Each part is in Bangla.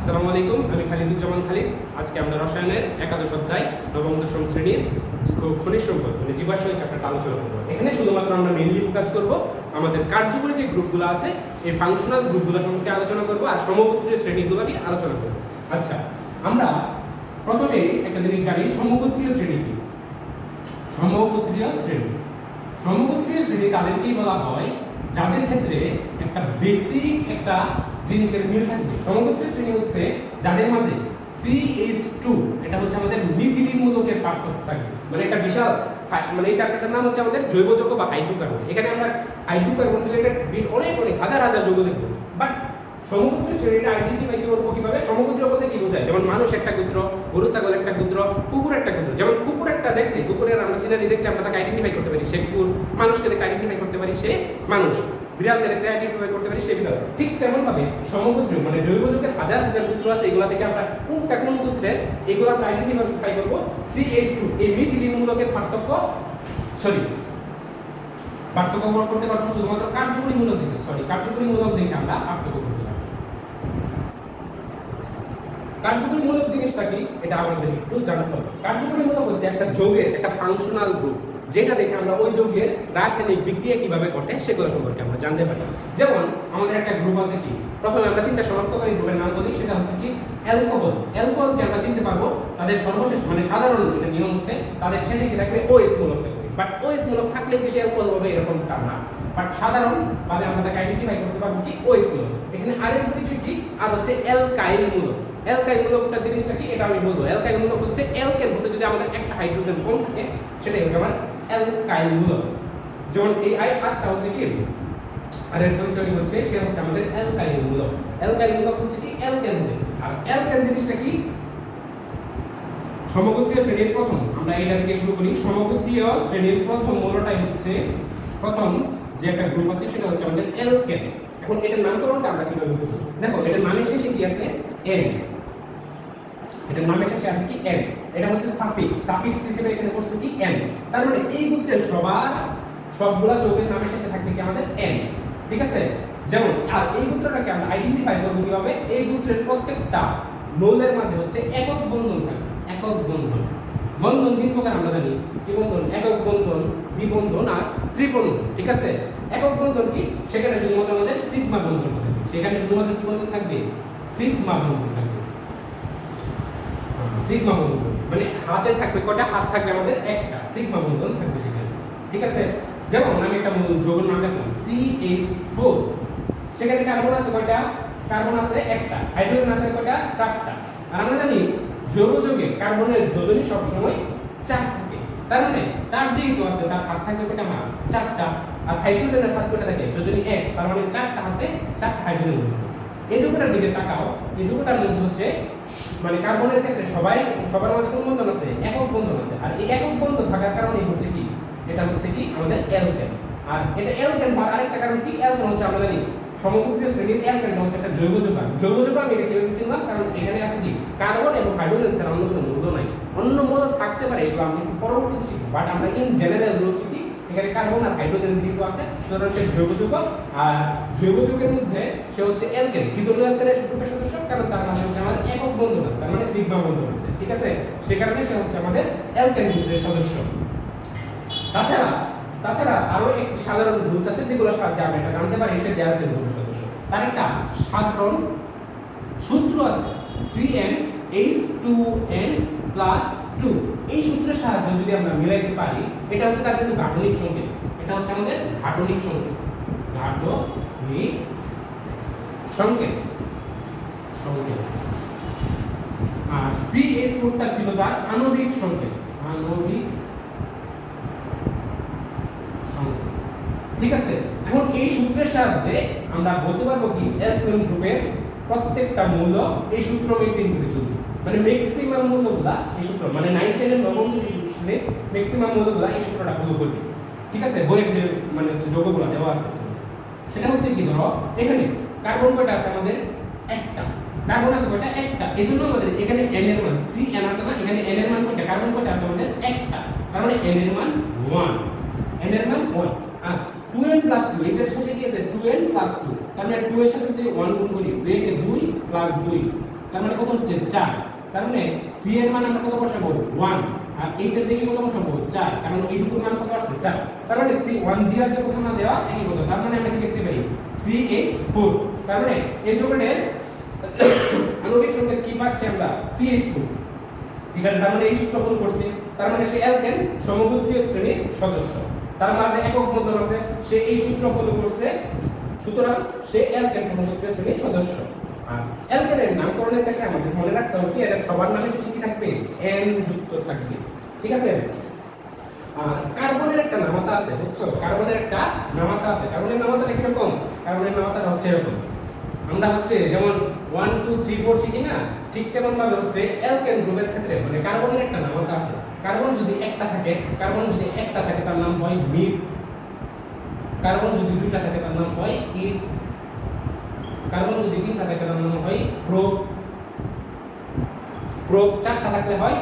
আসসালামু আলাইকুম, আমি খালিদুজ্জামান খালিদ। আজকে আমরা রসায়নের একাদশ অধ্যায় নবম দশম শ্রেণীর খনিজ সম্পদ মানে জীবাশ্ম চ্যাপ্টারটা আলোচনা করবো। এখানে শুধুমাত্র আমরা মেইনলি ফোকাস করব আমাদের কার্যকরী যে গ্রুপগুলো আছে এই ফাংশনাল গ্রুপগুলো সম্পর্কে আলোচনা করব আর সমগোত্রীয় শ্রেণীগুলো নিয়ে আলোচনা করব। আচ্ছা, আমরা প্রথমে একটা জিনিস জানি, সমগোত্রীয় শ্রেণী কি? সমগোত্রীয় শ্রেণী তাদেরকেই বলা হয় যাদের ক্ষেত্রে একটা বেসিক একটা জিনিসের মিল থাকবে। সমগোত্রীয় শ্রেণী হচ্ছে যাদের মাঝে CH2 এটা হচ্ছে আমাদের মিথিলিন মূলকের পার্থক্য থাকবে। মানে একটা বিশাল মানে এই চ্যাপ্টারটার নাম হচ্ছে আমাদের জৈব যৌগ বা হাইড্রোকার্বন। এখানে আমরা হাইড্রোকার্বন রিলেটেড অনেক হাজার হাজার যৌগ দেখব। বাট সমগোত্রীয় শ্রেণীটা আইডেন্টিফাই করবো কিভাবে? সমগোত্রীয় বলতে কি বোঝায়? যেমন মানুষ একটা গোত্র, গরু ছাগল একটা গোত্র, কুকুর একটা গোত্র। যেমন কুকুর একটা দেখলে, কুকুরের আমরা সিনারি দেখলে আমরা তাকে আইডেন্টিফাই করতে পারি সে কুকুর, মানুষকে দেখে আইডেন্টিফাই করতে পারি সে মানুষ, বিড়ালকে দেখে আইডেন্টিফাই করতে পারি সে বিড়াল। ঠিক তেমন ভাবে সমগোত্রীয় মানে জৈব যৌগের হাজার হাজার গোত্র আছে, এগুলা থেকে আমরা কোনটা কোন গোত্রের এগুলো আমরা আইডেন্টিফাই করবো। CH2 এই মিথিলিন মূলকের পার্থক্য করতে পারবো শুধুমাত্র কার্যকরী মূলক দেখে। কার্যকরী মূলক দেখে আমরা পার্থক্য করতে পারবো। কার্যকরী মূলক জিনিসটা কি এটা আমাদের একটু জানতে হবে। কার্যকরী মূলক হচ্ছে একটা যৌগের একটা ফাংশনাল গ্রুপ, যেটা দেখে আমরা ওই যৌগের রাসায়নিক বিক্রিয়া কিভাবে ঘটে সেগুলো সম্পর্কে আমরা জানতে পারি। যেমন আমাদের একটা গ্রুপ আছে কি, প্রথমে আমরা তিনটা শনাক্তকারী গ্রুপের নাম বলি, সেটা হচ্ছে কি অ্যালকোহল। অ্যালকোহলকে আমরা চিনতে পারবো তাদের সর্বশেষ মানে সাধারণ এটা নিয়ম হচ্ছে তাদের শেষে কি থাকবে? OS মূলক থাকবে। বাট OS মূলক থাকলে যে সে অ্যালকোহল হবে এরকমটা না। বাট সাধারণ ভাবে আমরা তাকে আইডেন্টিফাই করতে পারবো কি OS মূলক। এখানে আরেক পরিচয় কি আর হচ্ছে অ্যালকাইল মূলক। অ্যালকাইল মূলকটা জিনিসটা কি এটা আমি বলবো। অ্যালকাইল মূলক হচ্ছে অ্যালকেন মধ্যে যদি আমাদের একটা হাইড্রোজেন কম থাকে সেটাই হচ্ছে আমার অ্যালকাইল মূলক। যেমন এই আরটা হচ্ছে কি আরের পরিচয় হচ্ছে সে হচ্ছে আমাদের অ্যালকাইল মূলক। অ্যালকাইল মূলক হচ্ছে কি অ্যালকেন মূলক। আর অ্যালকেন জিনিসটা কি? সমগোত্রীয় শ্রেণীর প্রথম, আমরা এটা থেকে শুরু করি। সমগোত্রীয় শ্রেণীর প্রথম মূলটাই হচ্ছে প্রথম যে একটা গ্রুপ আছে সেটা হচ্ছে আমাদের অ্যালকেন। এখন এটার নামকরণটা আমরা কিভাবে করব? দেখো এটার নামের শেষে কি আছে? n। এটার নামের শেষে আছে কি n। এটা হচ্ছে সাফিক্স হিসেবে এখানে বসছে কি n। তার মানে এই গোত্রের সবগুলা যৌগের নামের শেষে থাকবে কি আমাদের n। ঠিক আছে? যেমন আর এই গোত্রটাকে আমরা আইডেন্টিফাই করব কিভাবে? এই গোত্রের প্রত্যেকটা মৌলের মাঝে হচ্ছে একক বন্ধন থাকে। একক বন্ধন তিন প্রকার আমরা জানি। কি বন্ধন? একক বন্ধন, দ্বিবন্ধন আর ত্রিবন্ধন। ঠিক আছে? একক বন্ধন কি? সেখানে শুধুমাত্র আমাদের সিগমা বন্ধন থাকবে। সেখানে শুধুমাত্র কি বন্ধন থাকবে? সিগমা বন্ধন থাকবে। সিগমা বন্ধন মানে হাতে থাকবে কয়টা? হাত থাকবে আমাদের একটা, সিগমা বন্ধন থাকবে সেখানে। ঠিক আছে? যেমন আমি একটা যৌগের নাম লিখলাম CH4। সেখানে কার্বন আছে কয়টা? কার্বন আছে একটা, হাইড্রোজেন আছে কয়টা? চারটা। আর আমরা জানি জৈব যৌগে কার্বনের যোজনী সব সময় 4 থাকে। তার মানে 4 যেহেতু আছে তার হাত থাকবে কয়টা? আমার চারটা। আর হাইড্রোজেনের হাত কয়টা থাকে? যোজনী 1। তার মানে 4টা হাতে 4টা হাইড্রোজেন বসবে। এই যৌগটার দিকে তাকাও। এই যৌগটার মধ্যে হচ্ছে মানে কার্বনের ক্ষেত্রে সবার মাঝে কোন বন্ধন আছে? একক বন্ধন আছে। আর এই একক বন্ধন থাকার কারণে হচ্ছে কি এটা হচ্ছে কি আমাদের অ্যালকেন। আর এটা অ্যালকেন হওয়ার আরেকটা কারণ কি? অ্যালকেন হচ্ছে আমরা জানি সমগোত্রীয় শ্রেণীর অ্যালকেনটা হচ্ছে একটা জৈব যৌগান। জৈব যৌগান এটা কিভাবে চিনলাম? কারণ এখানে আছে কি কার্বন এবং হাইড্রোজেন ছাড়া অন্য কোনো মূল্য নাই। অন্য মূল্য থাকতে পারে, এগুলো আমি পরবর্তীতে শিখব। বাট আমরা ইন জেনারেল বলছি কি এখানে কার্বন আর হাইড্রোজেন যেহেতু আছে সুতরাং সে জৈব যৌগ। আর জৈব যৌগের মধ্যে সে হচ্ছে অ্যালকেন। কি জন্য অ্যালকেনের গ্রুপের সদস্য? কারণ তার মাঝে হচ্ছে আমার একক বন্ধন আছে, তার মানে সিগমা বন্ধন আছে। ঠিক আছে? সে কারণে সে হচ্ছে আমাদের অ্যালকেন গ্রুপের সদস্য। তাছাড়া আরো একটি সাধারণ রুলস আছে যেগুলো সাহায্যে আমরা এটা জানতে পারি সে অ্যালকেন গ্রুপের সদস্য। তার একটা সাধারণ সূত্র আছে CnH2n+2। এই সূত্রের সাহায্যে যদি আমরা মিলাইতে পারি এটা হচ্ছে তার কিন্তু গাঠনিক সংকেত। এটা হচ্ছে আমাদের গাঠনিক সংকেত। আর CH4টা ছিল তার আণবিক সংকেত। ঠিক আছে? এখন এই সূত্রের সাহায্যে আমরা বলতে পারবো কি অ্যালকেন গ্রুপের প্রত্যেকটা মৌল এই সূত্র মেইনটেইন করে চলবে। মানে ম্যাক্সিমাম মৌলগুলা এই সূত্র মানে 9 10 এর নবম শ্রেণীর ম্যাক্সিমাম মৌলগুলা এই সূত্রটা ফলো করবে। ঠিক আছে? বইয়ের যে মানে যৌগগুলো দেওয়া আছে সেটা হচ্ছে কি, ধরো এখানে কার্বন কয়টা আছে আমাদের? একটা। কার্বন আছে কয়টা? একটা। এজন্য আমাদের এখানে n এর মান Cn আছে না, এখানে n এর মান কয়টা? কার্বন কয়টা আছে আমাদের? একটা। তার মানে n এর মান 1। n এর মান 1। আর 2n+2 এর শেষে কি আছে? 2n+2। তার মানে 2 এর সাথে যদি 1 গুণ করি 2 কে 2 + 2 তার মানে কত হচ্ছে 4। তার মানে সি এর মান আমরা কত বসাবো 1 আর এইচ এর জায়গায় কত বসাবো 4, কারণ এইটুকুর মান কত আসছে 4। তার মানে সি 1 দেওয়া যে কত না দেওয়া একই কথা। তার মানে আমরা কি লিখতে পারি CH4। তার মানে এই যৌগের আণবিক সংকেত কি পাচ্ছি আমরা CH4। ঠিক আছে, তার মানে এই সূত্র ফলো করছি। তার মানে সে অ্যালকেন সমগোত্রীয় শ্রেণীর সদস্য, তার মাঝে একক বন্ধন আছে, সে এই সূত্র ফলো করছে, সুতরাং সে অ্যালকেন সমগোত্রীয় শ্রেণীর সদস্য। আর অ্যালকেনের নামকরণের ক্ষেত্রে আমাদের মনে রাখতে হবে কি এটা সবার নামে শেষে কি থাকবে n যুক্ত থাকবে। ঠিক আছে, আর কার্বনের একটা নামাতা আছে, বুঝছো? কার্বনের একটা নামাতা আছে। কার্বনের নামাতাটা কি রকম? কার্বনের নামাতাটা হচ্ছে এরকম। আমরা হচ্ছে যেমন 1 2 3 4 শিখি না, ঠিক তেমন ভাবে হচ্ছে অ্যালকেন গ্রুপের ক্ষেত্রে মানে কার্বনের একটা নামাতা আছে। কার্বন যদি একটা থাকে তার নাম হয় মিথ। কার্বন যদি দুইটা থাকে তার নাম হয় ইথ। কার্বন যদি তিনটা থাকে তার নাম হয় প্রোপ। প্রোপ চারটা থাকলে হয়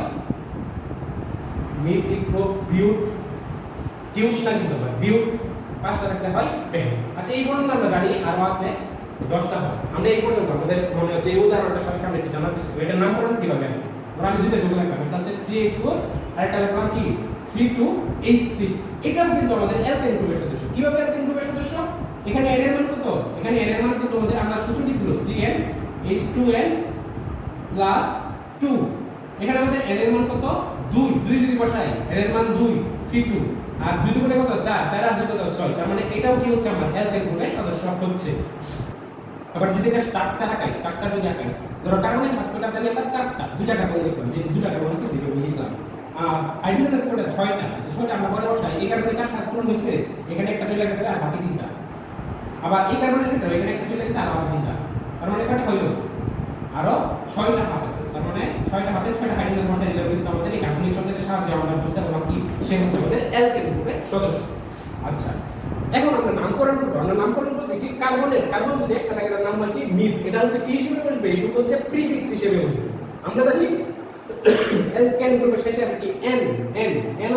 মিথ, ইথ, প্রোপ, বিউট। টিউট না কিন্তু হয় বিউট। পাঁচটা থাকলে হয় পেন। আচ্ছা, এই পর্যন্ত আমরা জানি, আরো আছে 10টা হয়। আমরা এই পর্যন্ত আমাদের মনে হচ্ছে এই উদাহরণটা সবাইকে আমরা একটু জানার চেষ্টা করি এটার নামকরণ কিভাবে আসবে। আমি দুইটা যোগ লিখলাম, একটা হচ্ছে CH4 আর একটা লিখলাম কি C2H6। এটাও কিন্তু আমাদের অ্যালকেন গ্রুপের সদস্য। কিভাবে অ্যালকেন গ্রুপের সদস্য? এখানে n এর মান কত? এখানে n এর মান কিন্তু আমাদের আমরা সূত্র কি ছিল CnH2n প্লাস 2। এখানে আমাদের n এর মান কত 2 যদি বসাই n এর মান 2 C2 আর 2 দুগুণে কত 4 4 আর 2 কত 6। তার মানে এটাও কি হচ্ছে আমার অ্যালকেন গ্রুপের সদস্য হচ্ছে। আবার যদি এটা স্ট্রাকচার যদি আঁকাই, ধরো কার্বনের ভাগটা জানি আমরা 4টা, 2টা কার্বন লিখলাম, যেহেতু 2টা কার্বন আছে সেটা লিখলাম। আর হাইড্রোজেন আছে কয়টা 6টা, আচ্ছা 6টা আমরা পরে বসাই। এই কার্বনে 4টা পূরণ হয়েছে, এখানে একটা চলে গেছে আর বাকি 3টা। আবার এই কার্বনের ক্ষেত্রে এখানে একটা চলে গেছে আর আছে 3টা। তার মানে কয়টা হইলো আরো 6টা হাত আছে। তার মানে 6টা হাতে 6টা হাইড্রোজেন বসাই দিলে কিন্তু আমাদের এই কার্বনিক সংকেতের সাহায্যে আমরা বুঝতে পারলাম কি সে হচ্ছে আমাদের অ্যালকেন গ্রুপের সদস্য। আচ্ছা, এখন আমরা নামকরণ করব। আমরা নামকরণ করছি কি কার্বন যদি একটা থাকে তার নাম হয় কি মিথ। এটা হচ্ছে কি হিসেবে বসবে? এটুকু হচ্ছে প্রিফিক্স হিসেবে বসবে। আমরা জানি অ্যালকেন গ্রুপের শেষে আছে কি n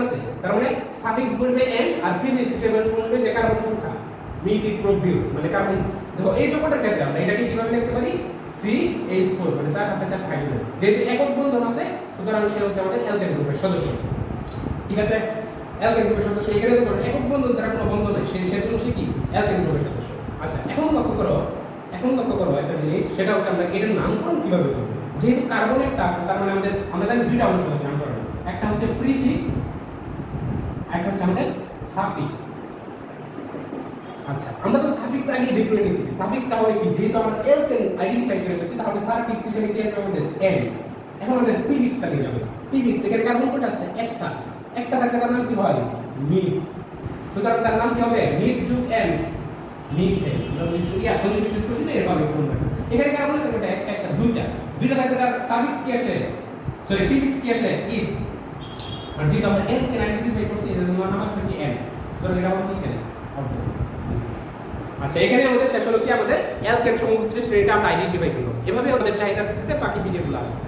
আছে, তার মানে সাফিক্স বসবে n আর প্রিফিক্স হিসেবে বসবে যে কার্বন সংখ্যা মিথ, ইথ, প্রোপ, বিউট মানে কার্বন। দেখো এই যোগটার ক্ষেত্রে আমরা এটাকে কিভাবে লিখতে পারি CH4 মানে 4 হাতে 4 হাইড্রোজেন, যেহেতু একক বন্ধন আছে সুতরাং সে হচ্ছে আমাদের অ্যালকেন গ্রুপের সদস্য। ঠিক আছে, অ্যালকেন গ্রুপের সদস্য। এখানে দেখো একক বন্ধন ছাড়া কোনো বন্ধন নেই, সেজন্য সে কি অ্যালকেন গ্রুপের সদস্য। আচ্ছা, এখন লক্ষ্য করো একটা জিনিস, সেটা হচ্ছে আমরা এটার নামকরণ কিভাবে করব। যেহেতু কার্বন একটা আছে তার মানে আমরা জানি দুইটা অংশ আছে নামকরণ, একটা হচ্ছে প্রিফিক্স, একটা হচ্ছে আমাদের সাফিক্স। আচ্ছা, আমরা তো সাফিক্স আগে দেখে নিয়েছি। সাফিক্স তাহলে কি, যেহেতু আমরা অ্যালকেন আইডেন্টিফাই করে ফেলেছি তাহলে সাফিক্স হিসেবে কি আসবে আমাদের n। এখন আমাদের প্রিফিক্সটা নিয়ে যাবে। প্রিফিক্স এখানে কার্বন কয়টা আছে? একটা থাকলে তার নাম কি হয় মিথ। সুতরাং তার নাম কি হবে মিথ যুগ n, মিথ n। আমরা সন্ধি বিচ্ছেদ করছি না এভাবে কোন না। এখানে কার্বন আছে কয়টা? একটা দুইটা থাকলে তার সাফিক্স কি আসে, সরি প্রিফিক্স কি আসে ইথ। আর যেহেতু আমরা n কে আইডেন্টিফাই করছি এর নাম আসবে কি n, সুতরাং এটা হবে কি n অর্থ। আচ্ছা, এখানে আমাদের শেষ হলো কি আমাদের অ্যালকেন সমগোত্রীয় শ্রেণীটা আমরা আইডেন্টিফাই করলাম। এভাবে আমাদের চাহিদার ভিত্তিতে বাকি ভিডিওগুলো আসবে।